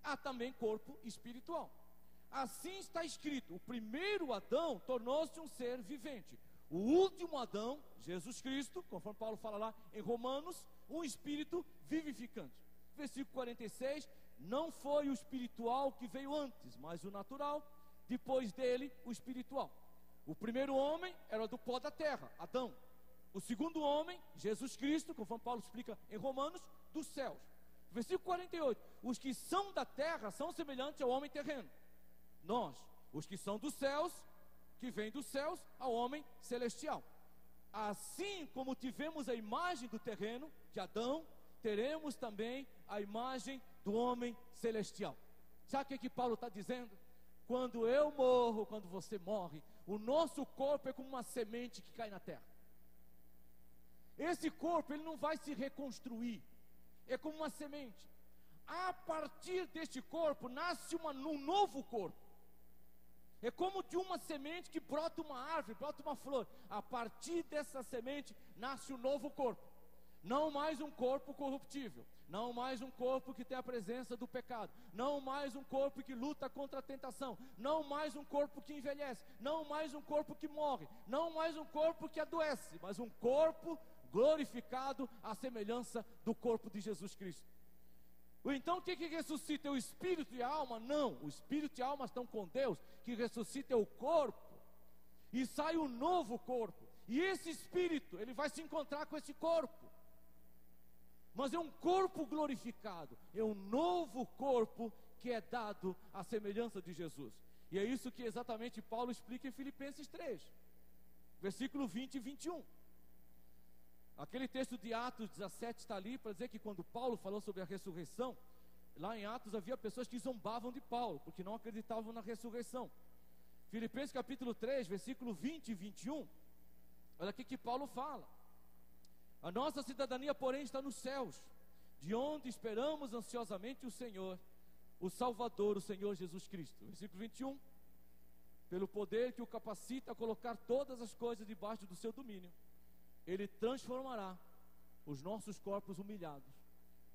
há também corpo espiritual. Assim está escrito: o primeiro Adão tornou-se um ser vivente. O último Adão, Jesus Cristo, conforme Paulo fala lá em Romanos, um espírito vivificante. Versículo 46, não foi o espiritual que veio antes, mas o natural, depois dele o espiritual. O primeiro homem era do pó da terra, Adão. O segundo homem, Jesus Cristo, conforme Paulo explica em Romanos, dos céus. Versículo 48, os que são da terra são semelhantes ao homem terreno. Nós, os que são dos céus, que vêm dos céus, ao homem celestial. Assim como tivemos a imagem do terreno, de Adão, teremos também a imagem do homem celestial. Sabe o que Paulo está dizendo? Quando eu morro, quando você morre, o nosso corpo é como uma semente que cai na terra. Esse corpo, ele não vai se reconstruir, é como uma semente. A partir deste corpo, nasce um novo corpo. É como de uma semente que brota uma árvore, brota uma flor. A partir dessa semente, nasce um novo corpo. Não mais um corpo corruptível, não mais um corpo que tem a presença do pecado, não mais um corpo que luta contra a tentação, não mais um corpo que envelhece, não mais um corpo que morre, não mais um corpo que adoece, mas um corpo glorificado à semelhança do corpo de Jesus Cristo. Então o que ressuscita? É o espírito e a alma? Não, o espírito e a alma estão com Deus. Que ressuscita é o corpo, e sai um novo corpo, e esse espírito, ele vai se encontrar com esse corpo, mas é um corpo glorificado, é um novo corpo que é dado à semelhança de Jesus. E é isso que exatamente Paulo explica em Filipenses 3, versículo 20 e 21. Aquele texto de Atos 17 está ali para dizer que quando Paulo falou sobre a ressurreição, lá em Atos havia pessoas que zombavam de Paulo, porque não acreditavam na ressurreição. Filipenses capítulo 3, versículo 20 e 21, olha aqui que Paulo fala: a nossa cidadania, porém, está nos céus, de onde esperamos ansiosamente o Senhor, o Salvador, o Senhor Jesus Cristo. Versículo 21, pelo poder que o capacita a colocar todas as coisas debaixo do seu domínio, Ele transformará os nossos corpos humilhados,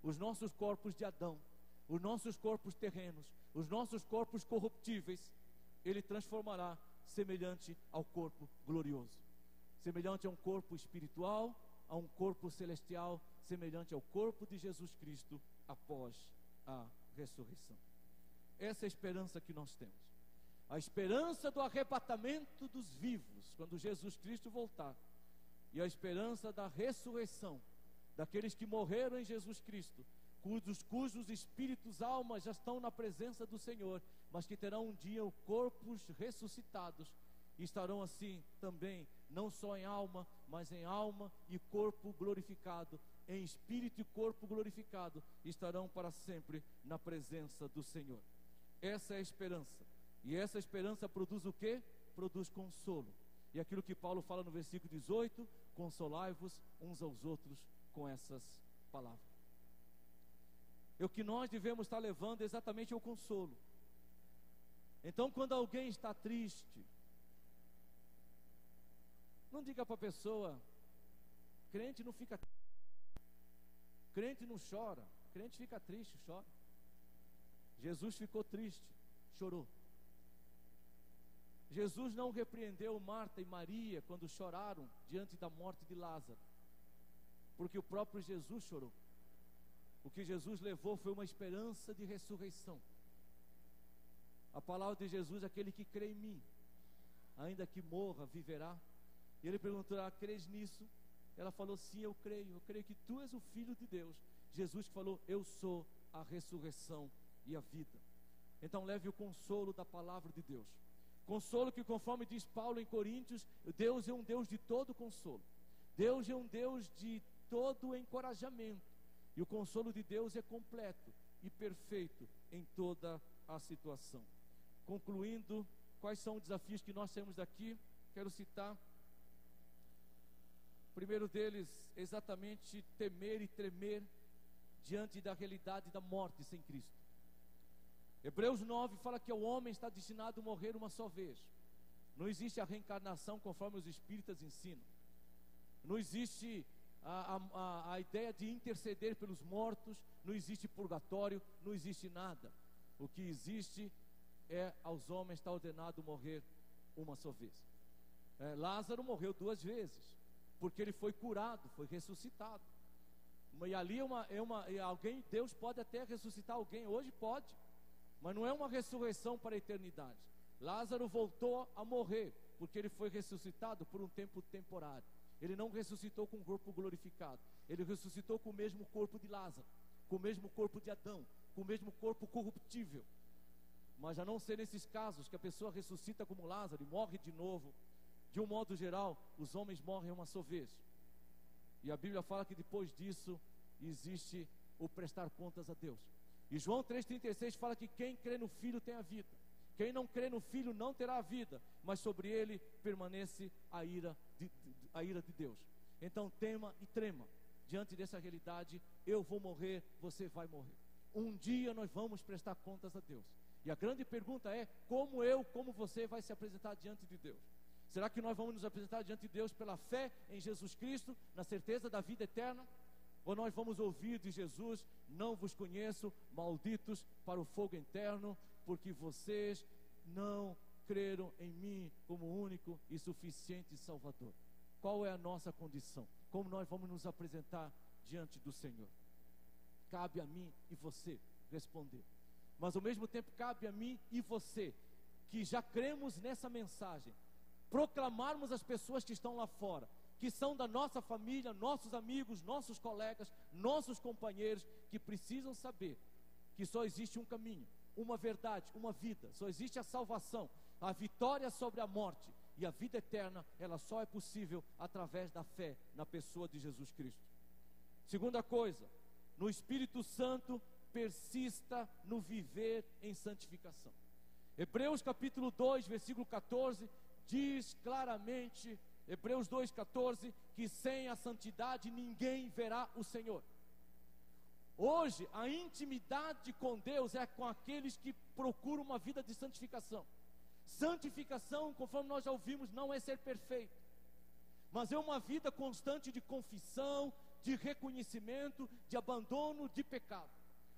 os nossos corpos de Adão, os nossos corpos terrenos, os nossos corpos corruptíveis, Ele transformará semelhante ao corpo glorioso, semelhante a um corpo espiritual, a um corpo celestial, semelhante ao corpo de Jesus Cristo após a ressurreição. Essa é a esperança que nós temos, a esperança do arrebatamento dos vivos, quando Jesus Cristo voltar, e a esperança da ressurreição daqueles que morreram em Jesus Cristo, cujos espíritos, almas já estão na presença do Senhor, mas que terão um dia corpos ressuscitados, e estarão assim também, não só em alma, mas em alma e corpo glorificado, em espírito e corpo glorificado, estarão para sempre na presença do Senhor. Essa é a esperança, e essa esperança produz o quê? Produz consolo. E aquilo que Paulo fala no versículo 18: consolai-vos uns aos outros com essas palavras. E o que nós devemos estar levando é exatamente o consolo. Então, quando alguém está triste, não diga para a pessoa: crente não fica triste, crente não chora, crente fica triste, chora. Jesus ficou triste, chorou. Jesus não repreendeu Marta e Maria quando choraram diante da morte de Lázaro, porque o próprio Jesus chorou. O que Jesus levou foi uma esperança de ressurreição. A palavra de Jesus: aquele que crê em mim, ainda que morra, viverá. E ele perguntou: crês nisso? Ela falou: sim, eu creio que tu és o Filho de Deus. Jesus falou: eu sou a ressurreição e a vida. Então leve o consolo da palavra de Deus. Consolo que, conforme diz Paulo em Coríntios, Deus é um Deus de todo consolo. Deus é um Deus de todo encorajamento. E o consolo de Deus é completo e perfeito em toda a situação. Concluindo, quais são os desafios que nós temos daqui? Quero citar. O primeiro deles, exatamente temer e tremer diante da realidade da morte sem Cristo. Hebreus 9 fala que o homem está destinado a morrer uma só vez. Não existe a reencarnação conforme os espíritas ensinam. Não existe a ideia de interceder pelos mortos. Não existe purgatório, não existe nada. O que existe é aos homens está ordenado morrer uma só vez. Lázaro morreu 2 vezes, porque ele foi curado, foi ressuscitado. E ali alguém, Deus pode até ressuscitar alguém, hoje pode, mas não é uma ressurreição para a eternidade. Lázaro voltou a morrer, porque ele foi ressuscitado por um tempo temporário. Ele não ressuscitou com um corpo glorificado, ele ressuscitou com o mesmo corpo de Lázaro, com o mesmo corpo de Adão, com o mesmo corpo corruptível. Mas a não ser nesses casos que a pessoa ressuscita como Lázaro e morre de novo, de um modo geral, os homens morrem uma só vez. E a Bíblia fala que depois disso existe o prestar contas a Deus. E João 3,36 fala que quem crê no Filho tem a vida. Quem não crê no Filho não terá a vida, mas sobre ele permanece a ira de Deus. Então tema e trema diante dessa realidade: eu vou morrer, você vai morrer. Um dia nós vamos prestar contas a Deus. E a grande pergunta é: como você vai se apresentar diante de Deus? Será que nós vamos nos apresentar diante de Deus pela fé em Jesus Cristo, na certeza da vida eterna? Ou nós vamos ouvir de Jesus: não vos conheço, malditos para o fogo eterno, porque vocês não creram em mim como único e suficiente Salvador? Qual é a nossa condição? Como nós vamos nos apresentar diante do Senhor? Cabe a mim e você responder. Mas ao mesmo tempo cabe a mim e você, que já cremos nessa mensagem, proclamarmos às pessoas que estão lá fora, que são da nossa família, nossos amigos, nossos colegas, nossos companheiros, que precisam saber que só existe um caminho, uma verdade, uma vida. Só existe a salvação, a vitória sobre a morte, e a vida eterna, ela só é possível através da fé na pessoa de Jesus Cristo. Segunda coisa, no Espírito Santo, persista no viver em santificação. Hebreus capítulo 2, versículo 14, diz claramente, Hebreus 2,14, que sem a santidade ninguém verá o Senhor. Hoje, a intimidade com Deus é com aqueles que procuram uma vida de santificação. Santificação, conforme nós já ouvimos, não é ser perfeito, mas é uma vida constante de confissão, de reconhecimento, de abandono de pecado,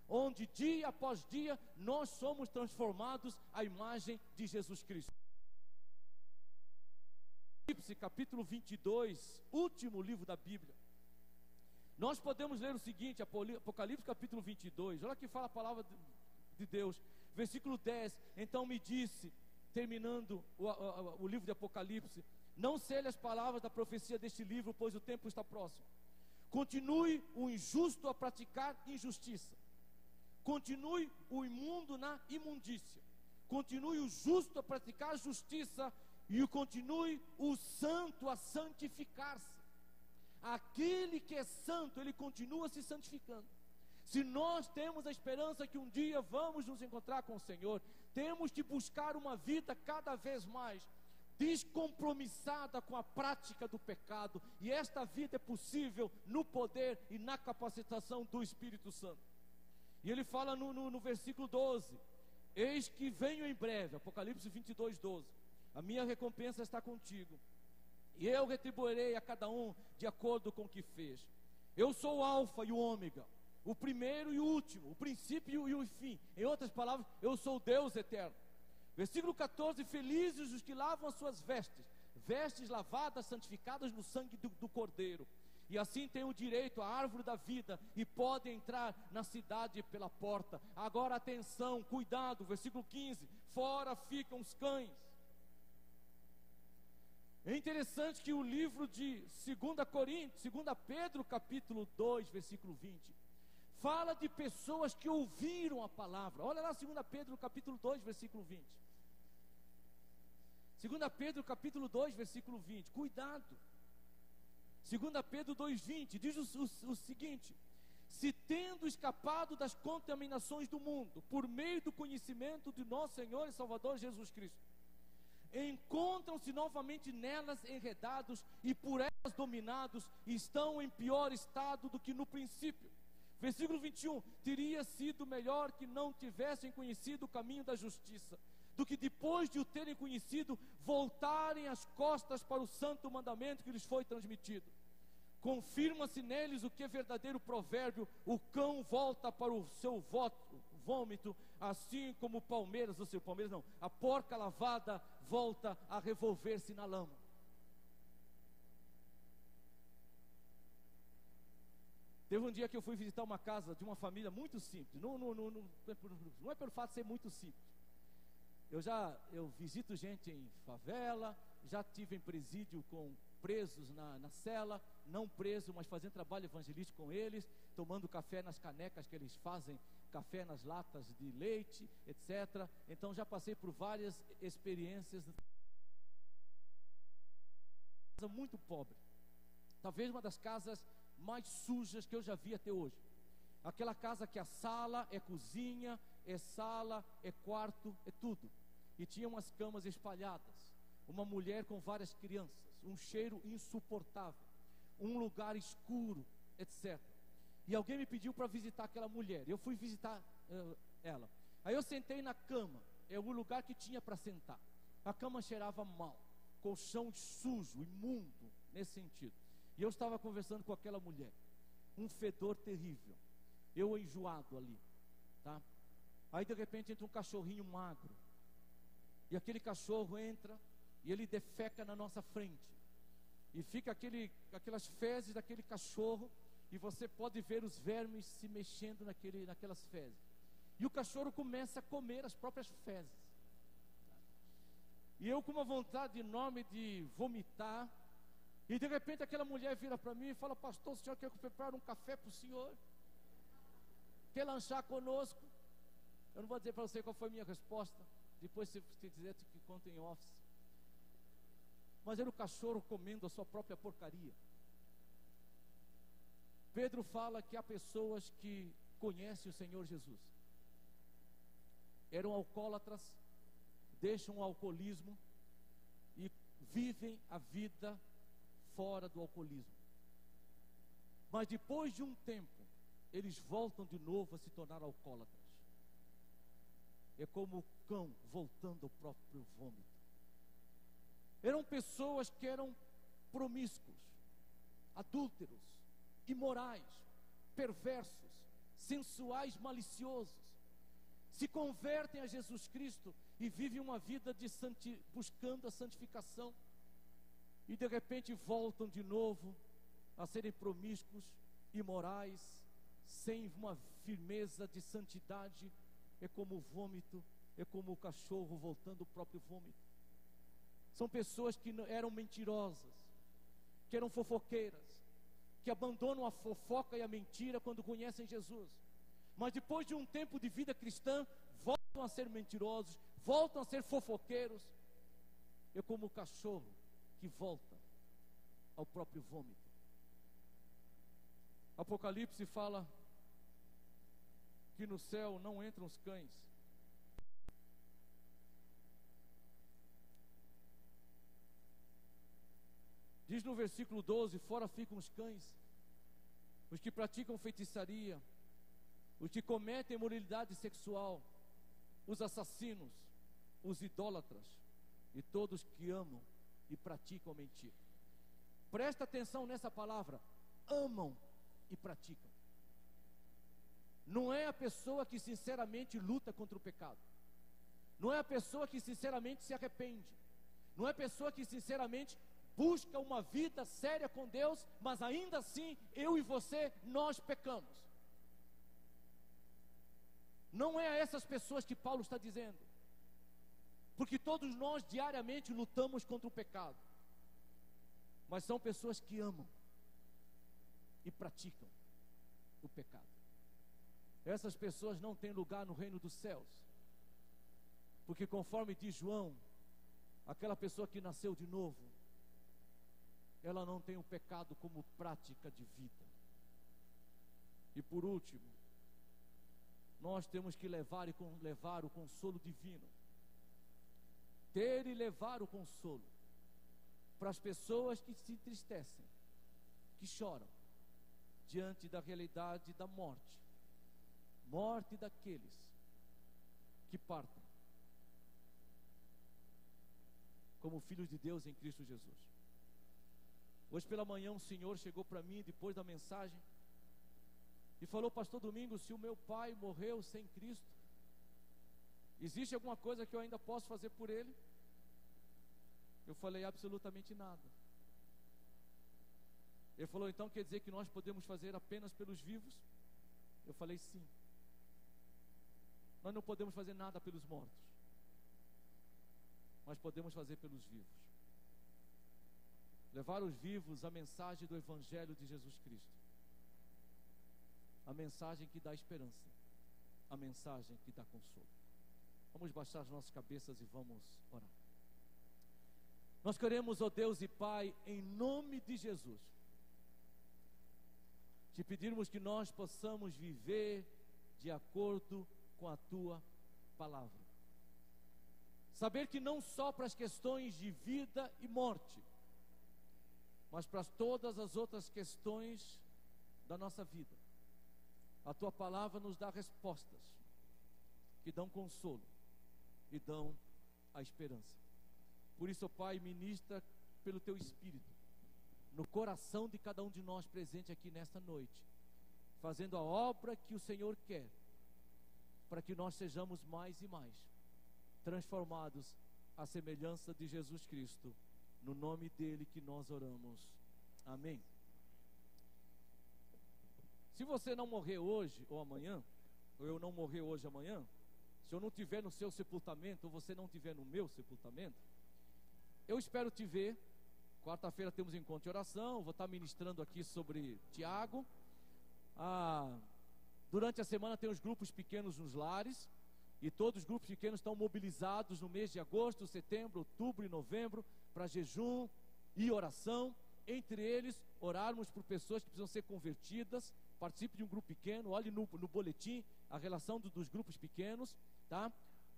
onde dia após dia nós somos transformados à imagem de Jesus Cristo. Capítulo 22, último livro da Bíblia, nós podemos ler o seguinte, Apocalipse capítulo 22, olha que fala a palavra de Deus, versículo 10, então me disse, terminando o livro de Apocalipse, não cele as palavras da profecia deste livro, pois o tempo está próximo. Continue o injusto a praticar injustiça, continue o imundo na imundícia, continue o justo a praticar justiça, e continue o santo a santificar-se. Aquele que é santo, ele continua se santificando. Se nós temos a esperança que um dia vamos nos encontrar com o Senhor, temos que buscar uma vida cada vez mais descompromissada com a prática do pecado, e esta vida é possível no poder e na capacitação do Espírito Santo. E ele fala no versículo 12: eis que venho em breve, Apocalipse 22, 12. A minha recompensa está contigo, e eu retribuirei a cada um de acordo com o que fez. Eu sou o alfa e o ômega, o primeiro e o último, o princípio e o fim. Em outras palavras, eu sou o Deus eterno. Versículo 14: felizes os que lavam as suas vestes, vestes lavadas, santificadas no sangue do Cordeiro, e assim têm o direito à árvore da vida, e podem entrar na cidade pela porta. Agora atenção, cuidado, versículo 15: fora ficam os cães. É interessante que o livro de 2 Pedro capítulo 2, versículo 20, fala de pessoas que ouviram a palavra. Olha lá 2 Pedro capítulo 2, versículo 20. 2 Pedro capítulo 2, versículo 20, cuidado. 2 Pedro 2,20 diz o seguinte: se tendo escapado das contaminações do mundo, por meio do conhecimento de nosso Senhor e Salvador Jesus Cristo, encontram-se novamente nelas enredados e por elas dominados, e estão em pior estado do que no princípio. Versículo 21, teria sido melhor que não tivessem conhecido o caminho da justiça, do que depois de o terem conhecido, voltarem as costas para o santo mandamento que lhes foi transmitido. Confirma-se neles o que é verdadeiro provérbio: o cão volta para o seu vômito, assim como a porca lavada volta a revolver-se na lama. Teve um dia que eu fui visitar uma casa de uma família muito simples. Não é pelo fato de ser muito simples. Eu visito gente em favela, já tive em presídio com presos na cela, não preso, mas fazendo trabalho evangelístico com eles, tomando café nas canecas que eles fazem, café nas latas de leite, etc. Então já passei por várias experiências. Casa muito pobre, talvez uma das casas mais sujas que eu já vi até hoje. Aquela casa que a sala é cozinha, é sala, é quarto, é tudo. E tinha umas camas espalhadas, uma mulher com várias crianças, um cheiro insuportável, um lugar escuro, etc. E alguém me pediu para visitar aquela mulher. Eu fui visitar ela. Aí eu sentei na cama, é o lugar que tinha para sentar. A cama cheirava mal, colchão sujo, imundo, nesse sentido. E eu estava conversando com aquela mulher, um fedor terrível, eu enjoado ali, tá? Aí de repente entra um cachorrinho magro, e aquele cachorro entra e ele defeca na nossa frente, e fica aquelas fezes daquele cachorro, e você pode ver os vermes se mexendo naquelas fezes, e o cachorro começa a comer as próprias fezes, e eu com uma vontade enorme de vomitar. E de repente aquela mulher vira para mim e fala: pastor, o senhor quer que eu prepare um café para o senhor? Quer lanchar conosco? Eu não vou dizer para você qual foi a minha resposta, depois se você quiser que conte em office. Mas era o cachorro comendo a sua própria porcaria. Pedro fala que há pessoas que conhecem o Senhor Jesus, eram alcoólatras, deixam o alcoolismo e vivem a vida fora do alcoolismo, mas depois de um tempo eles voltam de novo a se tornar alcoólatras. É como o cão voltando ao próprio vômito. Eram pessoas que eram promíscuos, adúlteros, imorais, perversos, sensuais, maliciosos, se convertem a Jesus Cristo e vivem uma vida buscando a santificação, e de repente voltam de novo a serem promíscuos, imorais, sem uma firmeza de santidade. É como o vômito, é como o cachorro voltando ao próprio vômito. São pessoas que eram mentirosas, que eram fofoqueiras, que abandonam a fofoca e a mentira quando conhecem Jesus, mas depois de um tempo de vida cristã, voltam a ser mentirosos, voltam a ser fofoqueiros. É como o cachorro que volta ao próprio vômito. Apocalipse fala que no céu não entram os cães. Diz no versículo 12: fora ficam os cães, os que praticam feitiçaria, os que cometem imoralidade sexual, os assassinos, os idólatras e todos que amam e praticam mentira. Presta atenção nessa palavra: amam e praticam. Não é a pessoa que sinceramente luta contra o pecado, não é a pessoa que sinceramente se arrepende, não é a pessoa que sinceramente busca uma vida séria com Deus, mas ainda assim, eu e você, nós pecamos. Não é a essas pessoas que Paulo está dizendo, porque todos nós diariamente lutamos contra o pecado, mas são pessoas que amam e praticam o pecado. Essas pessoas não têm lugar no reino dos céus, porque conforme diz João, aquela pessoa que nasceu de novo, ela não tem o pecado como prática de vida. E por último, nós temos que levar o consolo divino, ter e levar o consolo para as pessoas que se entristecem, que choram diante da realidade da morte daqueles que partem como filhos de Deus em Cristo Jesus. Hoje pela manhã um senhor chegou para mim depois da mensagem e falou: pastor Domingos, se o meu pai morreu sem Cristo, existe alguma coisa que eu ainda posso fazer por ele? Eu falei: absolutamente nada. Ele falou: então quer dizer que nós podemos fazer apenas pelos vivos? Eu falei: sim. Nós não podemos fazer nada pelos mortos, mas podemos fazer pelos vivos. Levar os vivos a mensagem do Evangelho de Jesus Cristo, a mensagem que dá esperança, a mensagem que dá consolo. Vamos baixar as nossas cabeças e vamos orar. Nós queremos, ó Deus e Pai, em nome de Jesus, te pedirmos que nós possamos viver de acordo com a Tua palavra. Saber que não só para as questões de vida e morte, mas para todas as outras questões da nossa vida, a Tua palavra nos dá respostas que dão consolo e dão a esperança. Por isso, ó Pai, ministra pelo Teu Espírito no coração de cada um de nós presente aqui nesta noite, fazendo a obra que o Senhor quer, para que nós sejamos mais e mais transformados à semelhança de Jesus Cristo. No nome dele que nós oramos. Amém. Se você não morrer hoje ou amanhã, ou eu não morrer hoje ou amanhã, se eu não estiver no seu sepultamento, ou você não estiver no meu sepultamento, eu espero te ver. Quarta-feira temos encontro de oração, vou estar ministrando aqui sobre Tiago. Durante a semana tem os grupos pequenos nos lares, e todos os grupos pequenos estão mobilizados no mês de agosto, setembro, outubro e novembro, para jejum e oração. Entre eles, orarmos por pessoas que precisam ser convertidas. Participe de um grupo pequeno, olhe no boletim a relação dos grupos pequenos, tá?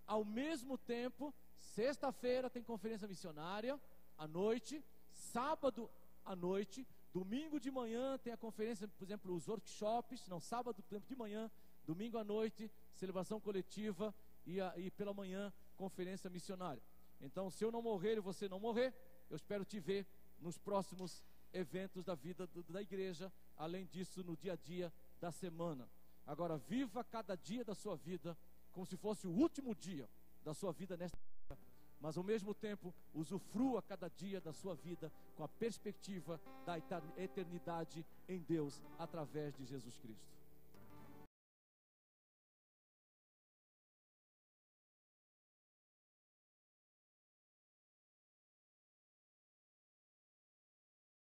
Ao mesmo tempo, sexta-feira tem conferência missionária à noite, sábado à noite, domingo de manhã tem a conferência, por exemplo, os workshops, não, sábado por exemplo, de manhã, domingo à noite, celebração coletiva e pela manhã, conferência missionária. Então, se eu não morrer e você não morrer, eu espero te ver nos próximos eventos da vida da igreja, além disso, no dia a dia da semana. Agora, viva cada dia da sua vida como se fosse o último dia da sua vida nesta vida, mas ao mesmo tempo, usufrua cada dia da sua vida com a perspectiva da eternidade em Deus, através de Jesus Cristo.